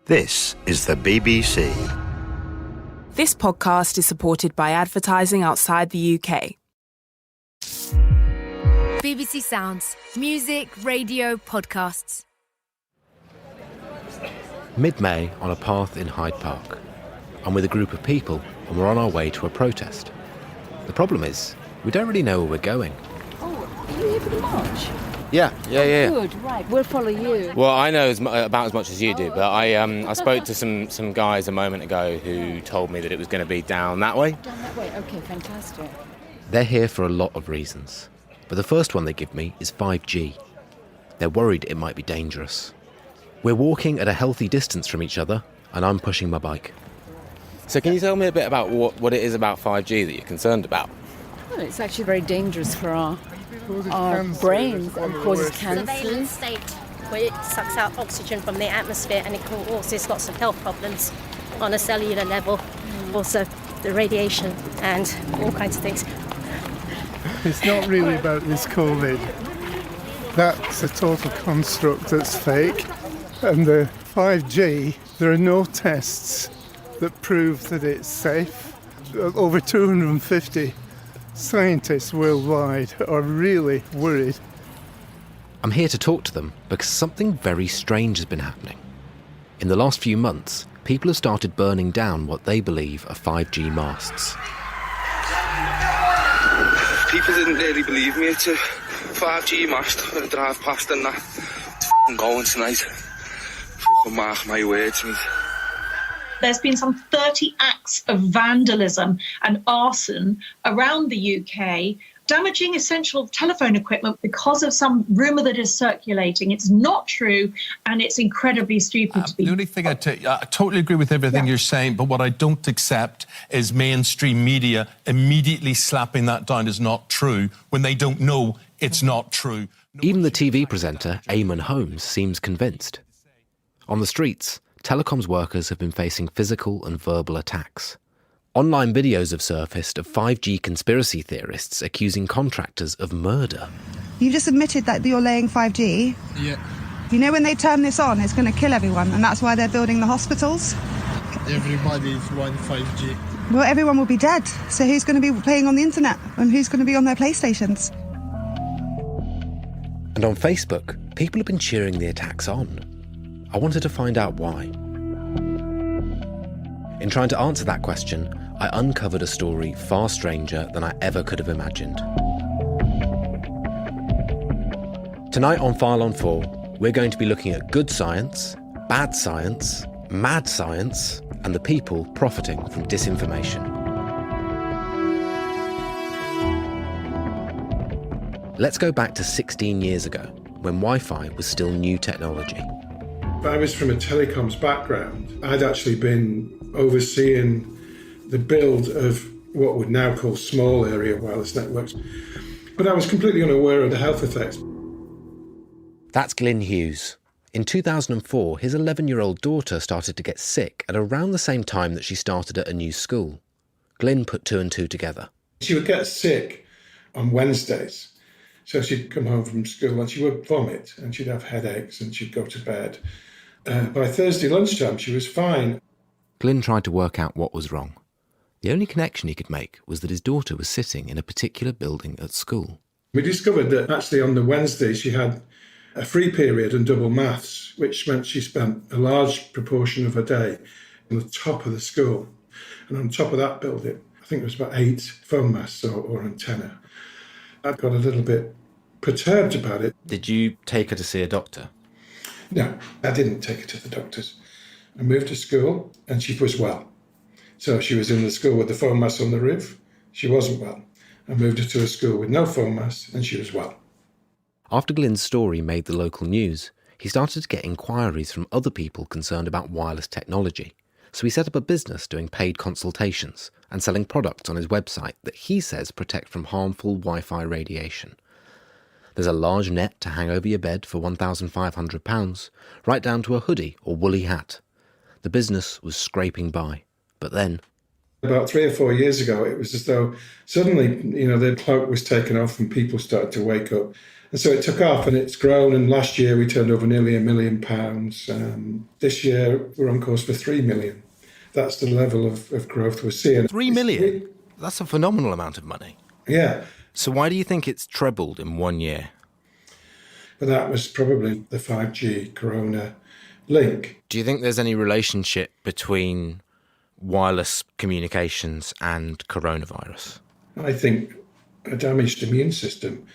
This is the BBC. This podcast is supported by advertising outside the UK. BBC Sounds. Music, radio, podcasts. Mid-May on a path in Hyde Park. I'm with a group of people and we're on our way to a protest. The problem is, we don't really know where we're going. Oh, are you here for the march? Yeah. Good, right, we'll follow you. Well, I know about as much as you do, but I spoke to some guys a moment ago who told me that it was going to be down that way. Down that way, okay, fantastic. They're here for a lot of reasons, but the first one they give me is 5G. They're worried it might be dangerous. We're walking at a healthy distance from each other, and I'm pushing my bike. So can you tell me a bit about what it is about 5G that you're concerned about? Well, it's actually very dangerous for our brains and causes cancer. Surveillance state where it sucks out oxygen from the atmosphere and it causes lots of health problems on a cellular level. Also the radiation and all kinds of things. It's not really about this COVID. That's a total construct that's fake. And the 5G, there are no tests that prove that it's safe. Over 250 scientists worldwide are really worried. I'm here to talk to them because something very strange has been happening. In the last few months, people have started burning down what they believe are 5G masts. People didn't really believe me. It's a 5G mast when I drive past and that. It's f***ing going tonight. Fucking mark my words, mate. There's been some 30 acts of vandalism and arson around the UK, damaging essential telephone equipment because of some rumour that is circulating. It's not true, and it's incredibly stupid to be... The only thing I totally agree with everything you're saying, but what I don't accept is mainstream media immediately slapping that down as not true when they don't know it's not true. Even the TV presenter, Eamon Holmes, seems convinced. On the streets, telecoms workers have been facing physical and verbal attacks. Online videos have surfaced of 5G conspiracy theorists accusing contractors of murder. You've just admitted that you're laying 5G. Yeah. You know when they turn this on, it's going to kill everyone, and that's why they're building the hospitals? Everybody's on 5G. Well, everyone will be dead. So who's going to be playing on the internet? And who's going to be on their PlayStations? And on Facebook, people have been cheering the attacks on. I wanted to find out why. In trying to answer that question, I uncovered a story far stranger than I ever could have imagined. Tonight on File on 4, we're going to be looking at good science, bad science, mad science, and the people profiting from disinformation. Let's go back to 16 years ago, when Wi-Fi was still new technology. I was from a telecoms background. I'd actually been overseeing the build of what we'd now call small area wireless networks. But I was completely unaware of the health effects. That's Glyn Hughes. In 2004, his 11-year-old daughter started to get sick at around the same time that she started at a new school. Glyn put two and two together. She would get sick on Wednesdays. So she'd come home from school and she would vomit and she'd have headaches and she'd go to bed. By Thursday lunchtime, she was fine. Glyn tried to work out what was wrong. The only connection he could make was that his daughter was sitting in a particular building at school. We discovered that actually on the Wednesday she had a free period and double maths, which meant she spent a large proportion of her day on the top of the school. And on top of that building, I think there was about 8 phone masts or antenna. I got a little bit perturbed about it. Did you take her to see a doctor? No, I didn't take her to the doctors. I moved to school and she was well. So she was in the school with the phone mast on the roof. She wasn't well. I moved her to a school with no phone mast and she was well. After Glyn's story made the local news, he started to get inquiries from other people concerned about wireless technology. So he set up a business doing paid consultations and selling products on his website that he says protect from harmful Wi-Fi radiation. There's a large net to hang over your bed for £1,500, right down to a hoodie or woolly hat. The business was scraping by, but then... About 3 or 4 years ago, it was as though suddenly, the cloak was taken off and people started to wake up And so it took off and it's grown. And last year we turned over nearly £1 million. This year we're on course for 3 million. That's the level of growth we're seeing. 3 million? That's a phenomenal amount of money. Yeah. So why do you think it's trebled in 1 year? But that was probably the 5G corona link. Do you think there's any relationship between wireless communications and coronavirus? I think a damaged immune system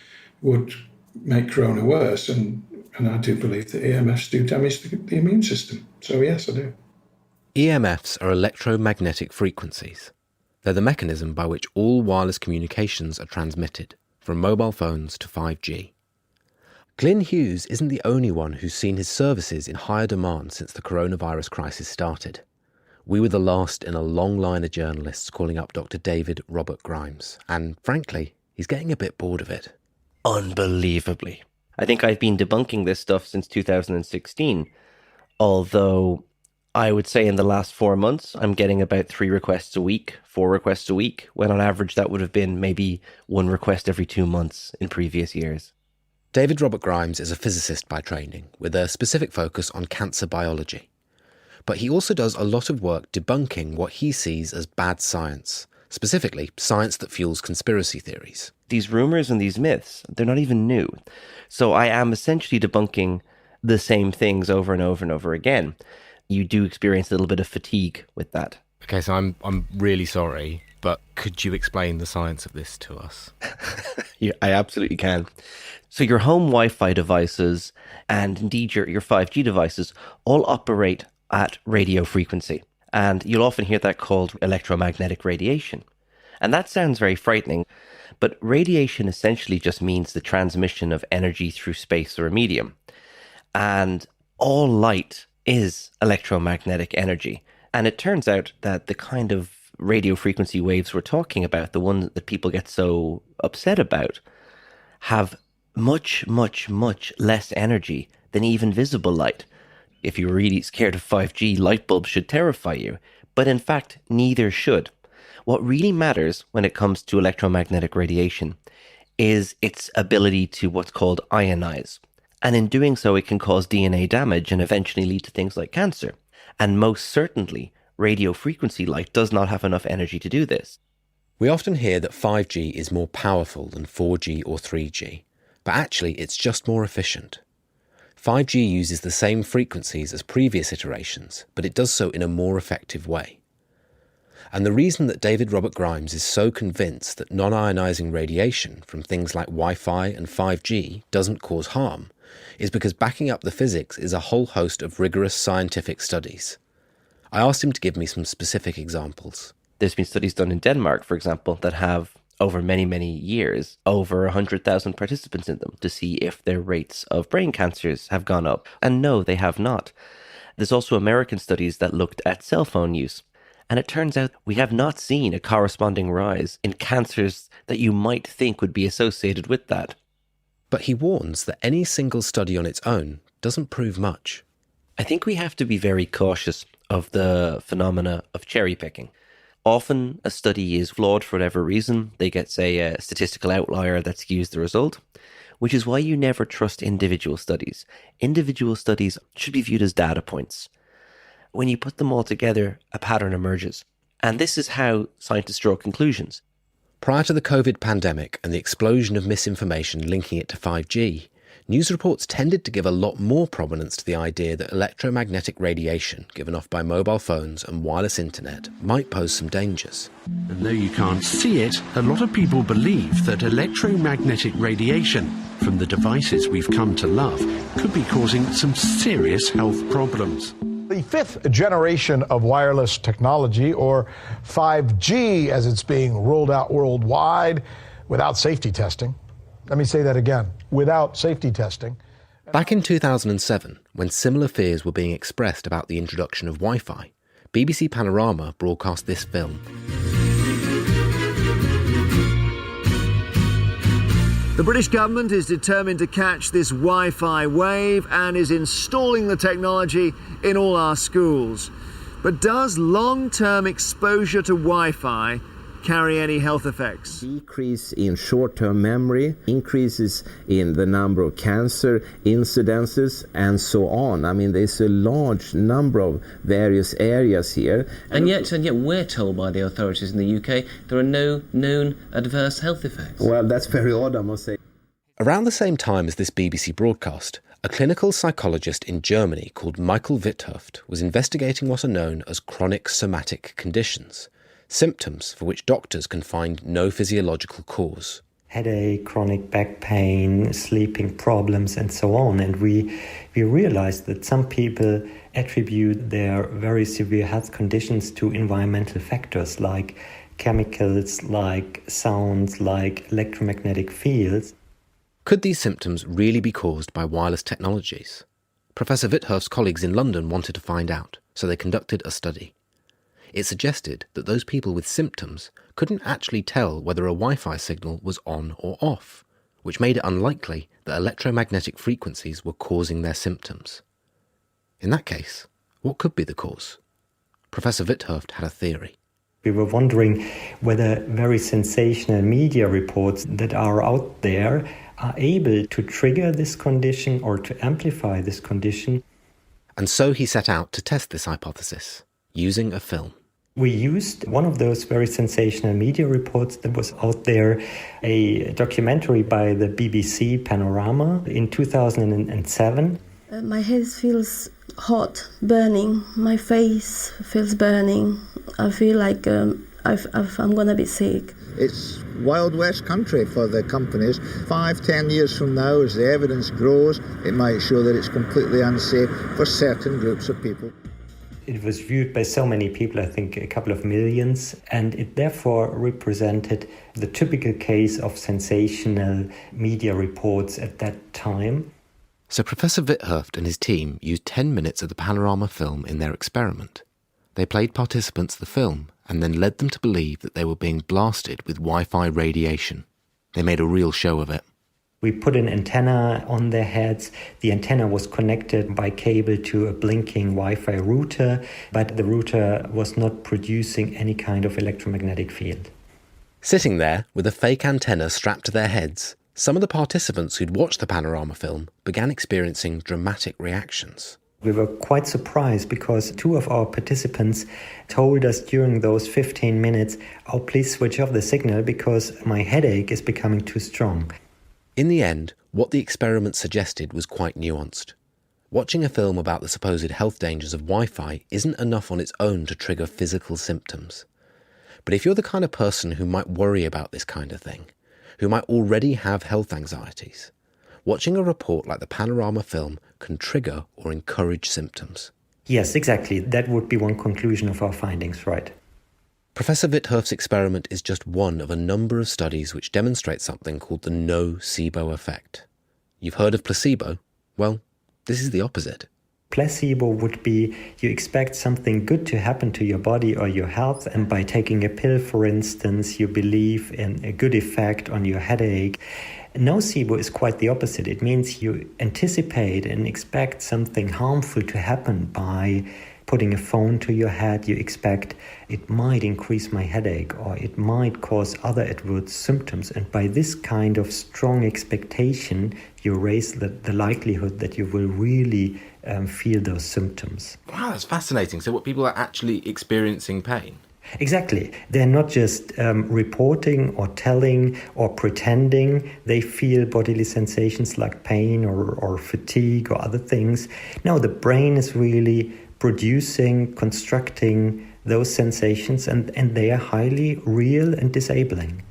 would make corona worse, and I do believe that EMFs do damage the immune system. So yes, I do. EMFs are electromagnetic frequencies. They're the mechanism by which all wireless communications are transmitted, from mobile phones to 5G. Glyn Hughes isn't the only one who's seen his services in higher demand since the coronavirus crisis started. We were the last in a long line of journalists calling up Dr. David Robert Grimes, and frankly, he's getting a bit bored of it. Unbelievably. I think I've been debunking this stuff since 2016, although I would say in the last 4 months, I'm getting about 3 requests a week, 4 requests a week, when on average that would have been maybe 1 request every 2 months in previous years. David Robert Grimes is a physicist by training, with a specific focus on cancer biology. But he also does a lot of work debunking what he sees as bad science, specifically science that fuels conspiracy theories. These rumors and these myths, they're not even new. So I am essentially debunking the same things over and over and over again. You do experience a little bit of fatigue with that. Okay, so I'm really sorry, but could you explain the science of this to us? Yeah, I absolutely can. So your home Wi-Fi devices and indeed your 5G devices all operate at radio frequency. And you'll often hear that called electromagnetic radiation. And that sounds very frightening, but radiation essentially just means the transmission of energy through space or a medium. And all light is electromagnetic energy. And it turns out that the kind of radio frequency waves we're talking about, the ones that people get so upset about, have much, much, much less energy than even visible light. If you're really scared of 5G, light bulbs should terrify you. But in fact, neither should. What really matters when it comes to electromagnetic radiation is its ability to what's called ionize. And in doing so, it can cause DNA damage and eventually lead to things like cancer. And most certainly, radio frequency light does not have enough energy to do this. We often hear that 5G is more powerful than 4G or 3G, but actually it's just more efficient. 5G uses the same frequencies as previous iterations, but it does so in a more effective way. And the reason that David Robert Grimes is so convinced that non-ionising radiation from things like Wi-Fi and 5G doesn't cause harm is because backing up the physics is a whole host of rigorous scientific studies. I asked him to give me some specific examples. There's been studies done in Denmark, for example, that have, over many, many years, over 100,000 participants in them to see if their rates of brain cancers have gone up. And no, they have not. There's also American studies that looked at cell phone use. And it turns out we have not seen a corresponding rise in cancers that you might think would be associated with that. But he warns that any single study on its own doesn't prove much. I think we have to be very cautious of the phenomena of cherry picking. Often a study is flawed for whatever reason. They get, say, a statistical outlier that skews the result, which is why you never trust individual studies. Individual studies should be viewed as data points. When you put them all together, a pattern emerges. And this is how scientists draw conclusions. Prior to the COVID pandemic and the explosion of misinformation linking it to 5G, news reports tended to give a lot more prominence to the idea that electromagnetic radiation given off by mobile phones and wireless internet might pose some dangers. And though you can't see it, a lot of people believe that electromagnetic radiation from the devices we've come to love could be causing some serious health problems. The 5th generation of wireless technology, or 5G as it's being rolled out worldwide without safety testing. Let me say that again, without safety testing. Back in 2007, when similar fears were being expressed about the introduction of Wi-Fi, BBC Panorama broadcast this film. The British government is determined to catch this Wi-Fi wave and is installing the technology in all our schools. But does long-term exposure to Wi-Fi carry any health effects. Decrease in short-term memory, increases in the number of cancer incidences, and so on. I mean, there's a large number of various areas here. And yet we're told by the authorities in the UK there are no known adverse health effects. Well, that's very odd, I must say. Around the same time as this BBC broadcast, a clinical psychologist in Germany called Michael Witthöft was investigating what are known as chronic somatic conditions, symptoms for which doctors can find no physiological cause. Headache, chronic back pain, sleeping problems, and so on. And we realized that some people attribute their very severe health conditions to environmental factors like chemicals, like sounds, like electromagnetic fields. Could these symptoms really be caused by wireless technologies? Professor Witthöft's colleagues in London wanted to find out, so they conducted a study. It suggested that those people with symptoms couldn't actually tell whether a Wi-Fi signal was on or off, which made it unlikely that electromagnetic frequencies were causing their symptoms. In that case, what could be the cause? Professor Witthöft had a theory. We were wondering whether very sensational media reports that are out there are able to trigger this condition or to amplify this condition. And so he set out to test this hypothesis, using a film. We used one of those very sensational media reports that was out there, a documentary by the BBC Panorama in 2007. My head feels hot, burning. My face feels burning. I feel like I'm going to be sick. It's Wild West country for the companies. 5-10 years from now, as the evidence grows, it might show that it's completely unsafe for certain groups of people. It was viewed by so many people, I think a couple of millions, and it therefore represented the typical case of sensational media reports at that time. So Professor Witthöft and his team used 10 minutes of the Panorama film in their experiment. They played participants the film and then led them to believe that they were being blasted with Wi-Fi radiation. They made a real show of it. We put an antenna on their heads. The antenna was connected by cable to a blinking Wi-Fi router, but the router was not producing any kind of electromagnetic field. Sitting there with a fake antenna strapped to their heads, some of the participants who'd watched the Panorama film began experiencing dramatic reactions. We were quite surprised because two of our participants told us during those 15 minutes, "Oh, please switch off the signal because my headache is becoming too strong." In the end, what the experiment suggested was quite nuanced. Watching a film about the supposed health dangers of Wi-Fi isn't enough on its own to trigger physical symptoms. But if you're the kind of person who might worry about this kind of thing, who might already have health anxieties, watching a report like the Panorama film can trigger or encourage symptoms. Yes, exactly. That would be one conclusion of our findings, right? Professor Witthöft's experiment is just one of a number of studies which demonstrate something called the nocebo effect. You've heard of placebo? Well, this is the opposite. Placebo would be you expect something good to happen to your body or your health, and by taking a pill, for instance, you believe in a good effect on your headache. Nocebo is quite the opposite. It means you anticipate and expect something harmful to happen by putting a phone to your head. You expect it might increase my headache or it might cause other adverse symptoms. And by this kind of strong expectation, you raise the likelihood that you will really feel those symptoms. Wow, that's fascinating. So what, people are actually experiencing pain? Exactly. They're not just reporting or telling or pretending they feel bodily sensations like pain or fatigue or other things. No, the brain is really producing, constructing those sensations, and they are highly real and disabling.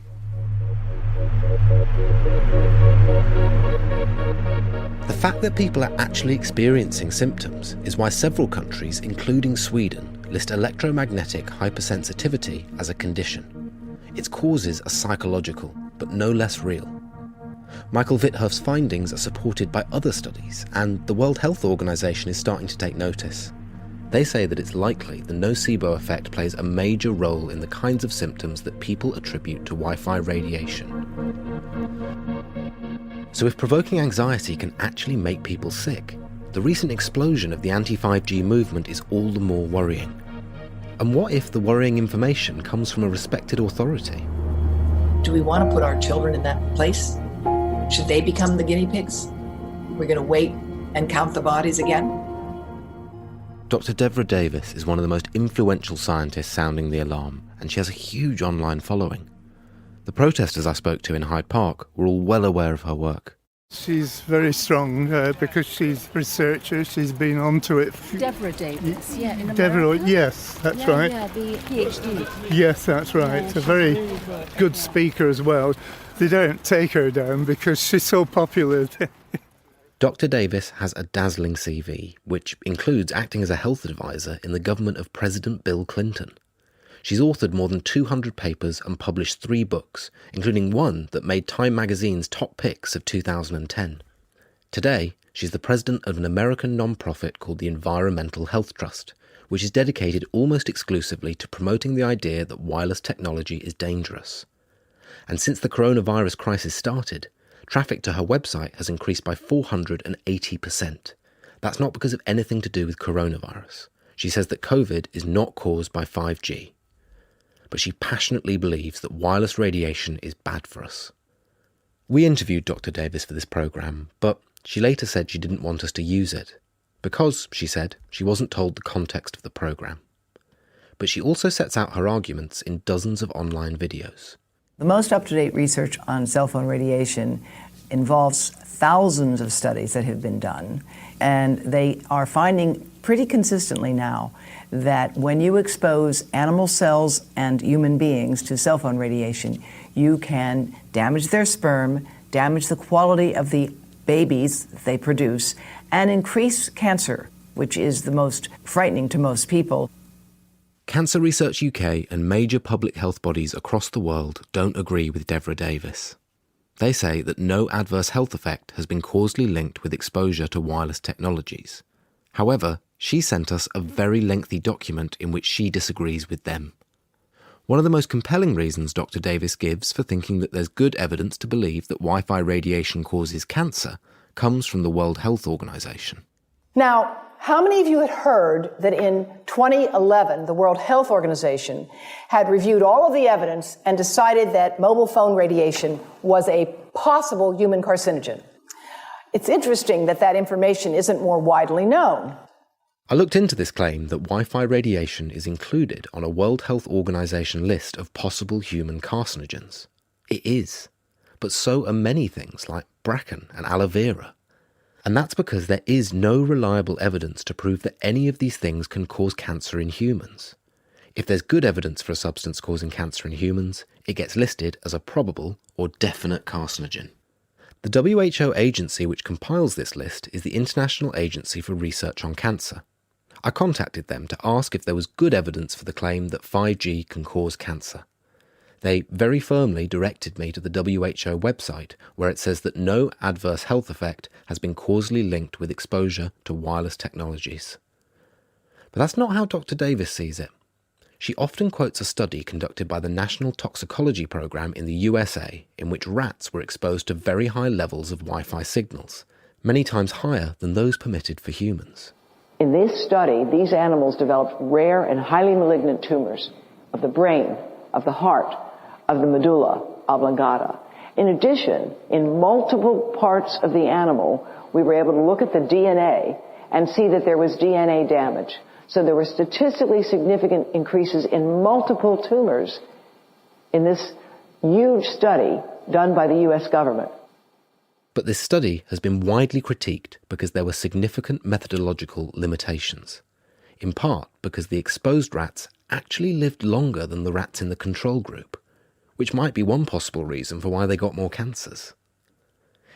The fact that people are actually experiencing symptoms is why several countries, including Sweden, list electromagnetic hypersensitivity as a condition. Its causes are psychological, but no less real. Michael Witthöft's findings are supported by other studies, and the World Health Organization is starting to take notice. They say that it's likely the nocebo effect plays a major role in the kinds of symptoms that people attribute to Wi-Fi radiation. So if provoking anxiety can actually make people sick, the recent explosion of the anti-5G movement is all the more worrying. And what if the worrying information comes from a respected authority? Do we want to put our children in that place? Should they become the guinea pigs? We're going to wait and count the bodies again? Dr. Deborah Davis is one of the most influential scientists sounding the alarm, and she has a huge online following. The protesters I spoke to in Hyde Park were all well aware of her work. She's very strong because she's a researcher. She's been onto it. Deborah Davis, yeah, in America. Deborah, yes, that's right. Yeah, the PhD. Yes, that's right. Yeah, a very good speaker as well. They don't take her down because she's so popular. Dr. Davis has a dazzling CV, which includes acting as a health advisor in the government of President Bill Clinton. She's authored more than 200 papers and published 3 books, including one that made Time magazine's top picks of 2010. Today, she's the president of an American non-profit called the Environmental Health Trust, which is dedicated almost exclusively to promoting the idea that wireless technology is dangerous. And since the coronavirus crisis started, traffic to her website has increased by 480%. That's not because of anything to do with coronavirus. She says that COVID is not caused by 5G. But she passionately believes that wireless radiation is bad for us. We interviewed Dr. Davis for this programme, but she later said she didn't want us to use it, because, she said, she wasn't told the context of the programme. But she also sets out her arguments in dozens of online videos. The most up-to-date research on cell phone radiation involves thousands of studies that have been done, and they are finding pretty consistently now that when you expose animal cells and human beings to cell phone radiation, you can damage their sperm, damage the quality of the babies they produce, and increase cancer, which is the most frightening to most people. Cancer Research UK and major public health bodies across the world don't agree with Deborah Davis. They say that no adverse health effect has been causally linked with exposure to wireless technologies. However, she sent us a very lengthy document in which she disagrees with them. One of the most compelling reasons Dr. Davis gives for thinking that there's good evidence to believe that Wi-Fi radiation causes cancer comes from the World Health Organization. Now, how many of you had heard that in 2011, the World Health Organization had reviewed all of the evidence and decided that mobile phone radiation was a possible human carcinogen? It's interesting that that information isn't more widely known. I looked into this claim that Wi-Fi radiation is included on a World Health Organization list of possible human carcinogens. It is. But so are many things like bracken and aloe vera. And that's because there is no reliable evidence to prove that any of these things can cause cancer in humans. If there's good evidence for a substance causing cancer in humans, it gets listed as a probable or definite carcinogen. The WHO agency which compiles this list is the International Agency for Research on Cancer. I contacted them to ask if there was good evidence for the claim that 5G can cause cancer. They very firmly directed me to the WHO website, where it says that no adverse health effect has been causally linked with exposure to wireless technologies. But that's not how Dr. Davis sees it. She often quotes a study conducted by the National Toxicology Program in the USA, in which rats were exposed to very high levels of Wi-Fi signals, many times higher than those permitted for humans. In this study, these animals developed rare and highly malignant tumors of the brain, of the heart, of the medulla oblongata. In addition, in multiple parts of the animal, we were able to look at the DNA and see that there was DNA damage. So there were statistically significant increases in multiple tumors in this huge study done by the US government. But this study has been widely critiqued because there were significant methodological limitations, in part because the exposed rats actually lived longer than the rats in the control group, which might be one possible reason for why they got more cancers.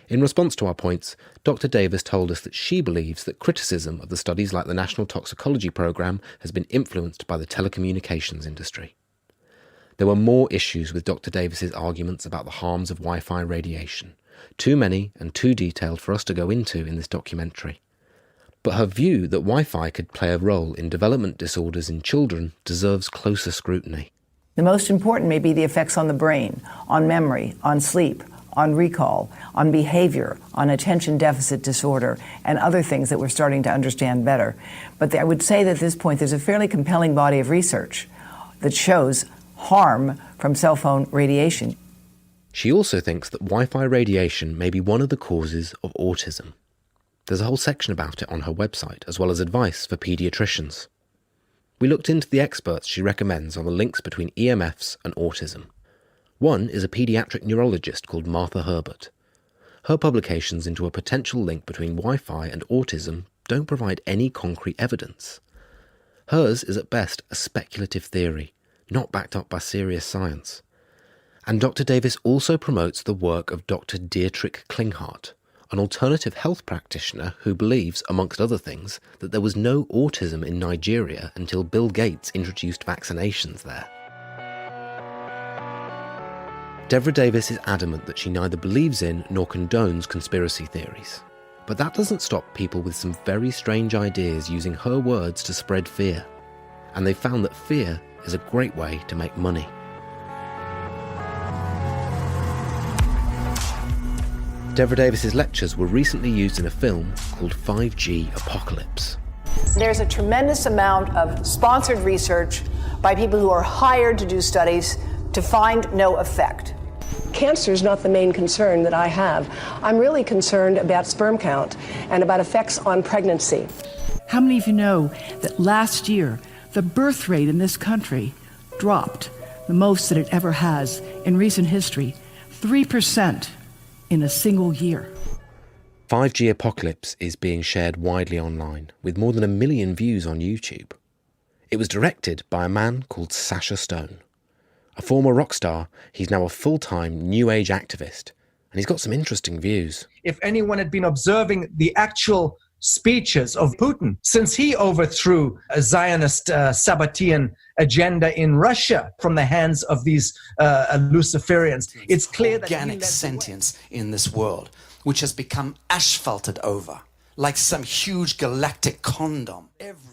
In response to our points, Dr. Davis told us that she believes that criticism of the studies like the National Toxicology Program has been influenced by the telecommunications industry. There were more issues with Dr. Davis's arguments about the harms of Wi-Fi radiation, too many and too detailed for us to go into in this documentary. But her view that Wi-Fi could play a role in development disorders in children deserves closer scrutiny. The most important may be the effects on the brain, on memory, on sleep, on recall, on behavior, on attention deficit disorder, and other things that we're starting to understand better. But I would say that at this point there's a fairly compelling body of research that shows harm from cell phone radiation. She also thinks that Wi-Fi radiation may be one of the causes of autism. There's a whole section about it on her website, as well as advice for paediatricians. We looked into the experts she recommends on the links between EMFs and autism. One is a paediatric neurologist called Martha Herbert. Her publications into a potential link between Wi-Fi and autism don't provide any concrete evidence. Hers is at best a speculative theory, not backed up by serious science. And Dr. Davis also promotes the work of Dr. Dietrich Klinghardt, an alternative health practitioner who believes, amongst other things, that there was no autism in Nigeria until Bill Gates introduced vaccinations there. Deborah Davis is adamant that she neither believes in nor condones conspiracy theories. But that doesn't stop people with some very strange ideas using her words to spread fear. And they've found that fear is a great way to make money. Deborah Davis's lectures were recently used in a film called 5G Apocalypse. There's a tremendous amount of sponsored research by people who are hired to do studies to find no effect. Cancer is not the main concern that I have. I'm really concerned about sperm count and about effects on pregnancy. How many of you know that last year the birth rate in this country dropped the most that it ever has in recent history, 3%. in a single year? 5G Apocalypse is being shared widely online, with more than 1 million views on YouTube. It was directed by a man called Sasha Stone. A former rock star, he's now a full-time New Age activist, and he's got some interesting views. If anyone had been observing the actual speeches of Putin since he overthrew a Zionist Sabbatean agenda in Russia from the hands of these Luciferians, it's clear that organic sentience in this world, which has become asphalted over like some huge galactic condom.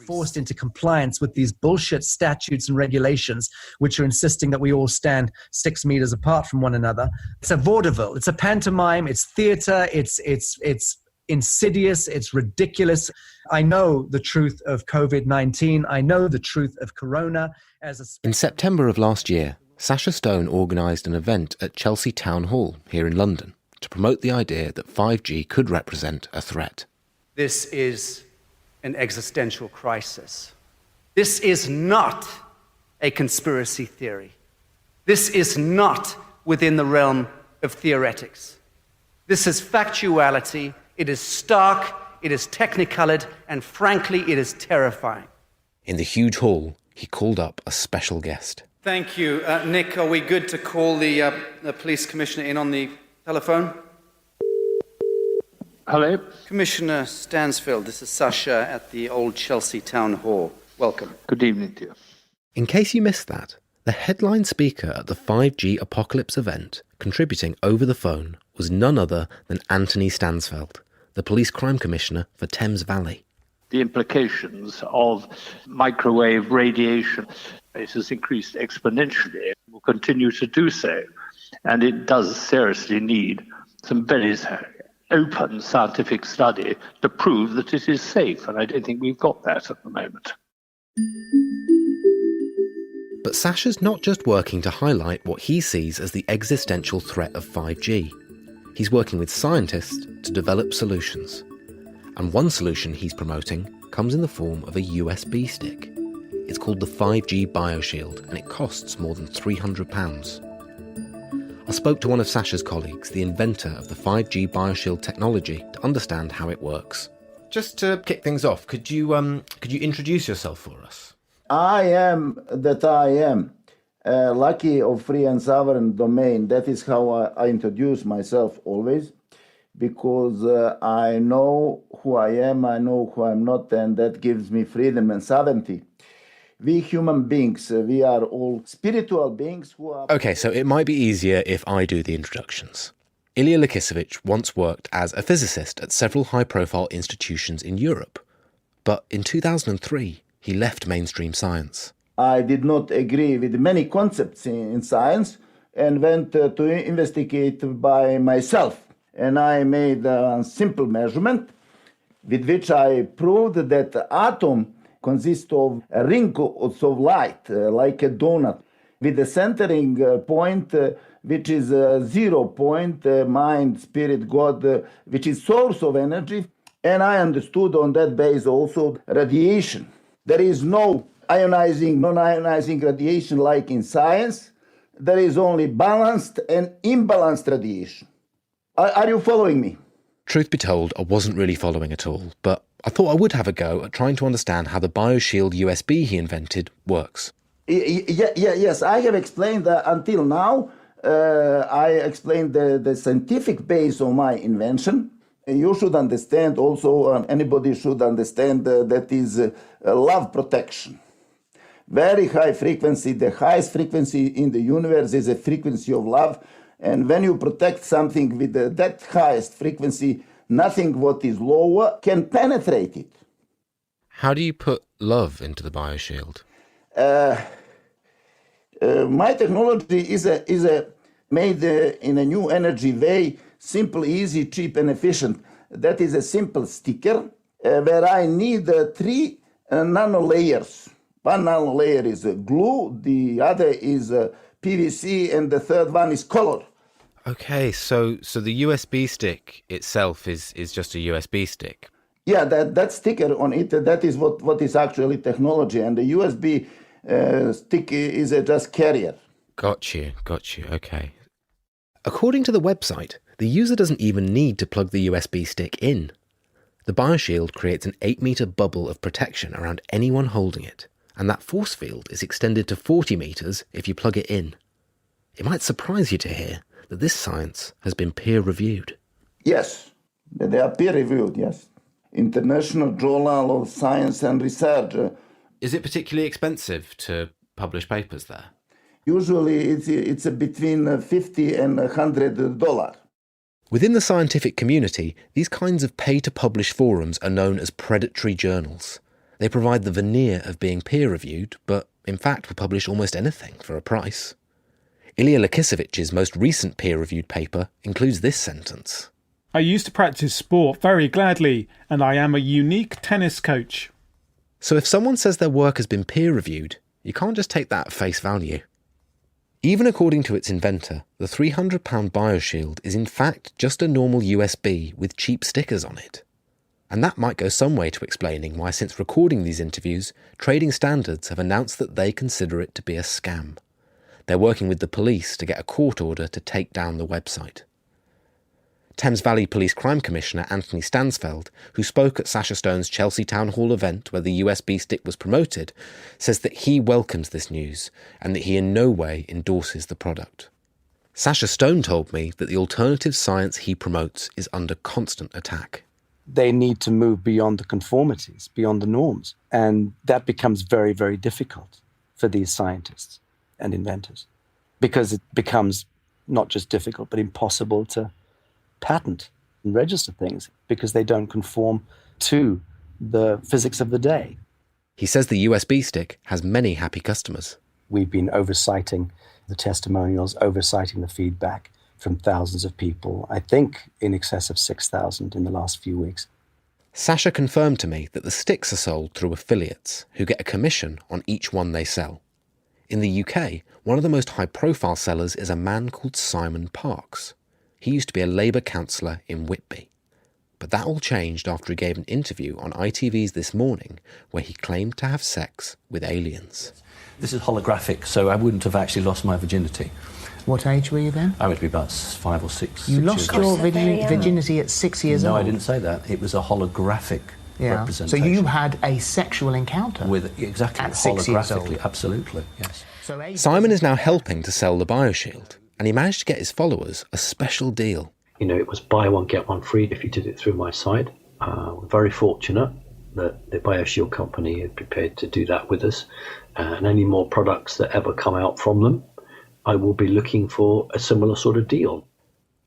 Forced into compliance with these bullshit statutes and regulations, which are insisting that we all stand 6 meters apart from one another. It's a vaudeville. It's a pantomime. It's theater. It's insidious. It's ridiculous. I know the truth of COVID-19. I know the truth of Corona. In September of last year, Sasha Stone organised an event at Chelsea Town Hall here in London to promote the idea that 5G could represent a threat. This is an existential crisis. This is not a conspiracy theory. This is not within the realm of theoretics. This is factuality. It is stark, it is technicolored, and frankly, it is terrifying. In the huge hall, he called up a special guest. Thank you. Nick, are we good to call the police commissioner in on the telephone? Hello? Commissioner Stansfield, this is Sasha at the old Chelsea Town Hall. Welcome. Good evening to you. In case you missed that, the headline speaker at the 5G Apocalypse event, contributing over the phone, was none other than Anthony Stansfield, the police crime commissioner for Thames Valley. The implications of microwave radiation, it has increased exponentially, will continue to do so. And it does seriously need some very open scientific study to prove that it is safe, and I don't think we've got that at the moment. But Sasha's not just working to highlight what he sees as the existential threat of 5G. He's working with scientists to develop solutions. And one solution he's promoting comes in the form of a USB stick. It's called the 5G BioShield, and it costs more than £300. I spoke to one of Sasha's colleagues, the inventor of the 5G BioShield technology, to understand how it works. Just to kick things off, could you introduce yourself for us? I am that I am. Lucky of free and sovereign domain. That is how I introduce myself always, because I know who I am, I know who I'm not, and that gives me freedom and sovereignty. We human beings, we are all spiritual beings who are... Okay, so it might be easier if I do the introductions. Ilya Lakisevich once worked as a physicist at several high-profile institutions in Europe. But in 2003, he left mainstream science. I did not agree with many concepts in science, and went to investigate by myself. And I made a simple measurement with which I proved that the atom consists of a ring of light, like a donut, with the centering point, which is 0 point, mind, spirit, God, which is source of energy. And I understood on that base also radiation. There is no ionizing, non-ionizing radiation like in science. There is only balanced and imbalanced radiation. Are you following me? Truth be told, I wasn't really following at all, but I thought I would have a go at trying to understand how the BioShield USB he invented works. Yes, I have explained that until now. I explained the scientific base of my invention. You should understand also, anybody should understand that is love protection. Very high frequency, the highest frequency in the universe is a frequency of love. And when you protect something with that highest frequency, nothing what is lower can penetrate it. How do you put love into the BioShield? My technology is made in a new energy way, simple, easy, cheap, and efficient. That is a simple sticker where I need 3 nanolayers. One nanolayer is glue, the other is PVC, and the third one is color. Okay, so the USB stick itself is just a USB stick. Yeah, that sticker on it, that is what is actually technology, and the USB stick is just carrier. Got you, okay. According to the website, the user doesn't even need to plug the USB stick in. The BioShield creates an 8-meter bubble of protection around anyone holding it, and that force field is extended to 40 meters if you plug it in. It might surprise you to hear that this science has been peer-reviewed. Yes, they are peer-reviewed, yes. International Journal of Science and Research. Is it particularly expensive to publish papers there? Usually it's between $50 and $100. Within the scientific community, these kinds of pay-to-publish forums are known as predatory journals. They provide the veneer of being peer-reviewed, but in fact will publish almost anything for a price. Ilya Lakisevic's most recent peer-reviewed paper includes this sentence. I used to practice sport very gladly, and I am a unique tennis coach. So if someone says their work has been peer-reviewed, you can't just take that at face value. Even according to its inventor, the £300 BioShield is in fact just a normal USB with cheap stickers on it. And that might go some way to explaining why, since recording these interviews, trading standards have announced that they consider it to be a scam. They're working with the police to get a court order to take down the website. Thames Valley Police Crime Commissioner Anthony Stansfeld, who spoke at Sacha Stone's Chelsea Town Hall event where the USB stick was promoted, says that he welcomes this news and that he in no way endorses the product. Sacha Stone told me that the alternative science he promotes is under constant attack. They need to move beyond the conformities, beyond the norms, and that becomes very, very difficult for these scientists and inventors, because it becomes not just difficult, but impossible to patent and register things because they don't conform to the physics of the day. He says the USB stick has many happy customers. We've been oversighting the testimonials, oversighting the feedback from thousands of people, I think in excess of 6,000 in the last few weeks. Sacha confirmed to me that the sticks are sold through affiliates who get a commission on each one they sell. In the UK, one of the most high-profile sellers is a man called Simon Parkes. He used to be a Labour councillor in Whitby. But that all changed after he gave an interview on ITV's This Morning where he claimed to have sex with aliens. This is holographic, so I wouldn't have actually lost my virginity. What age were you then? I would be about 5 or 6. You lost your virginity at 6 years old? No, I didn't say that. It was a holographic representation. So you had a sexual encounter? With exactly, at 6 years old? Absolutely, yes. Simon is now helping to sell the BioShield, and he managed to get his followers a special deal. You know, it was buy one, get one free if you did it through my site. We're very fortunate that the BioShield company is prepared to do that with us. And any more products that ever come out from them, I will be looking for a similar sort of deal.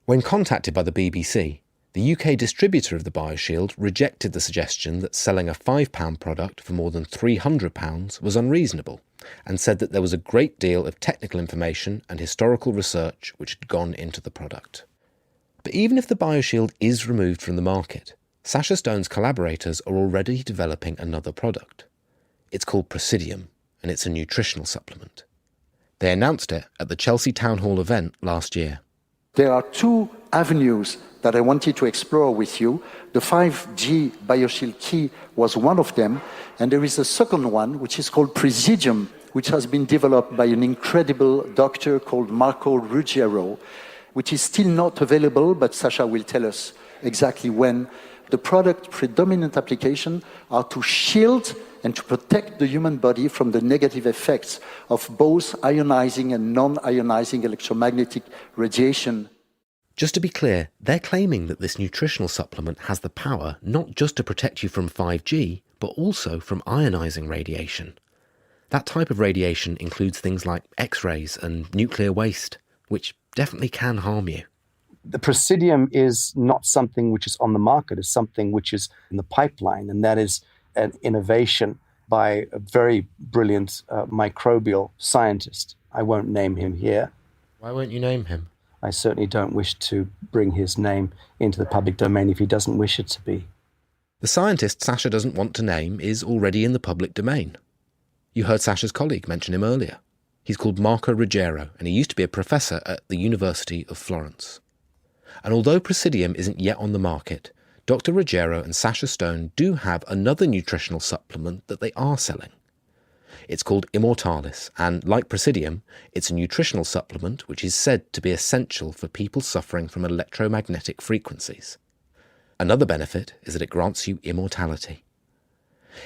When contacted by the BBC, The UK distributor of the BioShield rejected the suggestion that selling a £5 product for more than £300 was unreasonable, and said that there was a great deal of technical information and historical research which had gone into the product. But even if the BioShield is removed from the market, Sacha Stone's collaborators are already developing another product. It's called Presidium, and it's a nutritional supplement. They announced it at the Chelsea Town Hall event last year. There are two avenues that I wanted to explore with you. The 5G BioShield Key was one of them, and there is a second one, which is called Presidium, which has been developed by an incredible doctor called Marco Ruggiero, which is still not available, but Sacha will tell us exactly when. The product predominant application are to shield and to protect the human body from the negative effects of both ionizing and non-ionizing electromagnetic radiation. Just to be clear, they're claiming that this nutritional supplement has the power not just to protect you from 5G, but also from ionizing radiation. That type of radiation includes things like X-rays and nuclear waste, which definitely can harm you. The Presidium is not something which is on the market, it's something which is in the pipeline, and that is an innovation by a very brilliant microbial scientist. I won't name him here. Why won't you name him? I certainly don't wish to bring his name into the public domain if he doesn't wish it to be. The scientist Sacha doesn't want to name is already in the public domain. You heard Sacha's colleague mention him earlier. He's called Marco Ruggiero, and he used to be a professor at the University of Florence. And although Presidium isn't yet on the market, Dr. Ruggiero and Sacha Stone do have another nutritional supplement that they are selling. It's called Immortalis, and like Presidium, it's a nutritional supplement which is said to be essential for people suffering from electromagnetic frequencies. Another benefit is that it grants you immortality.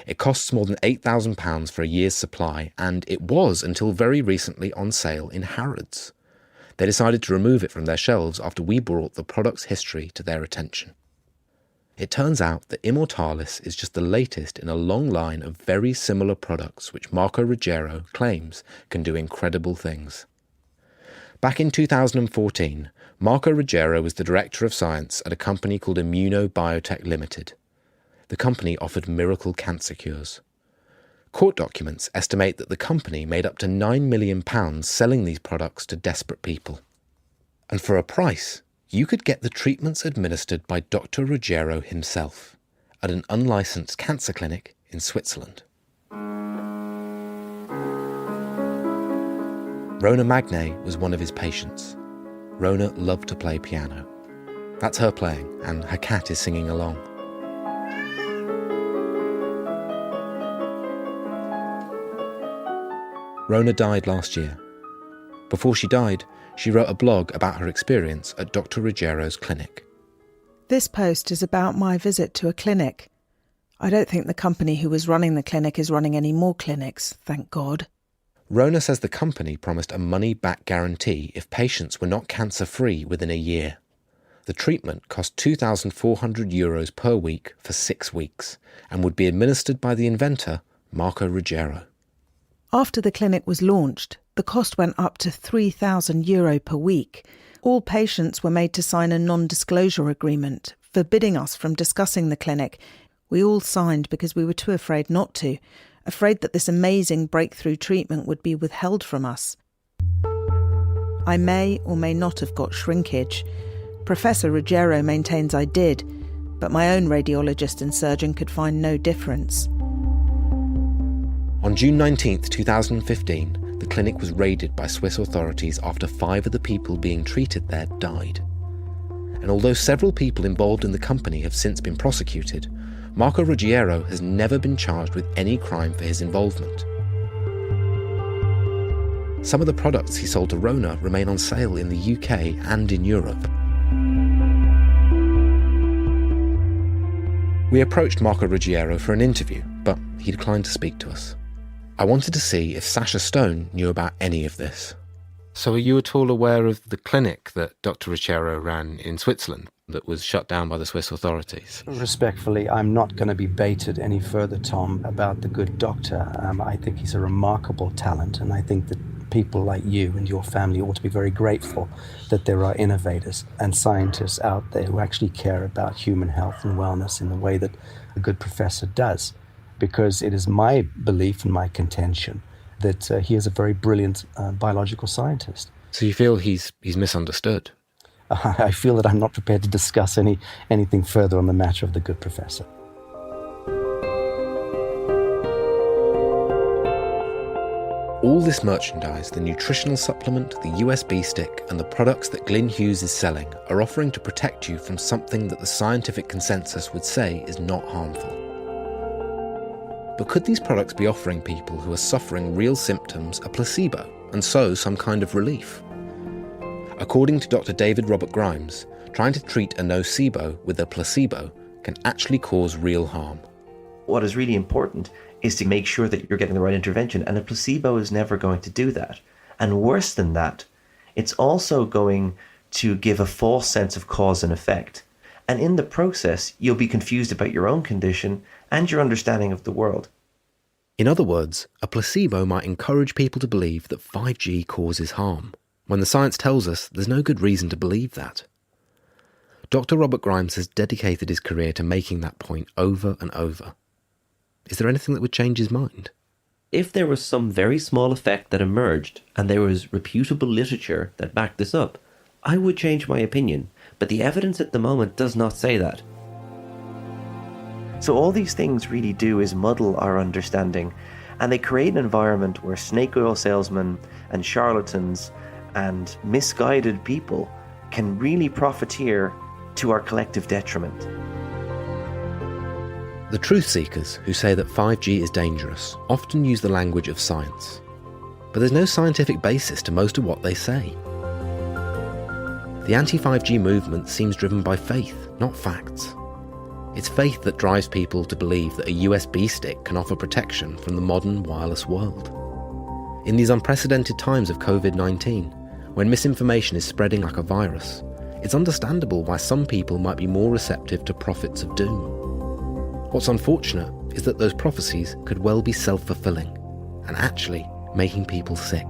It costs more than £8,000 for a year's supply, and it was until very recently on sale in Harrods. They decided to remove it from their shelves after we brought the product's history to their attention. It turns out that Immortalis is just the latest in a long line of very similar products which Marco Ruggiero claims can do incredible things. Back in 2014, Marco Ruggiero was the director of science at a company called Immunobiotech Limited. The company offered miracle cancer cures. Court documents estimate that the company made up to £9 million selling these products to desperate people. And for a price, you could get the treatments administered by Dr. Ruggiero himself at an unlicensed cancer clinic in Switzerland. Rona Magne was one of his patients. Rona loved to play piano. That's her playing, and her cat is singing along. Rona died last year. Before she died, she wrote a blog about her experience at Dr. Ruggiero's clinic. This post is about my visit to a clinic. I don't think the company who was running the clinic is running any more clinics, thank God. Rona says the company promised a money-back guarantee if patients were not cancer-free within a year. The treatment cost €2,400 per week for 6 weeks and would be administered by the inventor, Marco Ruggiero. After the clinic was launched, the cost went up to €3,000 per week. All patients were made to sign a non-disclosure agreement, forbidding us from discussing the clinic. We all signed because we were too afraid not to, afraid that this amazing breakthrough treatment would be withheld from us. I may or may not have got shrinkage. Professor Ruggiero maintains I did, but my own radiologist and surgeon could find no difference. On June 19, 2015, the clinic was raided by Swiss authorities after 5 of the people being treated there died. And although several people involved in the company have since been prosecuted, Marco Ruggiero has never been charged with any crime for his involvement. Some of the products he sold to Rona remain on sale in the UK and in Europe. We approached Marco Ruggiero for an interview, but he declined to speak to us. I wanted to see if Sacha Stone knew about any of this. So are you at all aware of the clinic that Dr. Ruggiero ran in Switzerland that was shut down by the Swiss authorities? Respectfully, I'm not going to be baited any further, Tom, about the good doctor. I think he's a remarkable talent, and I think that people like you and your family ought to be very grateful that there are innovators and scientists out there who actually care about human health and wellness in the way that a good professor does. Because it is my belief and my contention that he is a very brilliant biological scientist. So you feel he's misunderstood? I feel that I'm not prepared to discuss anything further on the matter of the good professor. All this merchandise, the nutritional supplement, the USB stick, and the products that Glyn Hughes is selling are offering to protect you from something that the scientific consensus would say is not harmful. But could these products be offering people who are suffering real symptoms a placebo, and so some kind of relief? According to Dr. David Robert Grimes, trying to treat a nocebo with a placebo can actually cause real harm. What is really important is to make sure that you're getting the right intervention, and a placebo is never going to do that. And worse than that, it's also going to give a false sense of cause and effect. And in the process, you'll be confused about your own condition and your understanding of the world. In other words, a placebo might encourage people to believe that 5G causes harm, when the science tells us there's no good reason to believe that. Dr. Robert Grimes has dedicated his career to making that point over and over. Is there anything that would change his mind? If there was some very small effect that emerged and there was reputable literature that backed this up, I would change my opinion, but the evidence at the moment does not say that. So all these things really do is muddle our understanding, and they create an environment where snake oil salesmen and charlatans and misguided people can really profiteer to our collective detriment. The truth seekers who say that 5G is dangerous often use the language of science. But there's no scientific basis to most of what they say. The anti-5G movement seems driven by faith, not facts. It's faith that drives people to believe that a USB stick can offer protection from the modern wireless world. In these unprecedented times of COVID-19, when misinformation is spreading like a virus, it's understandable why some people might be more receptive to prophets of doom. What's unfortunate is that those prophecies could well be self-fulfilling and actually making people sick.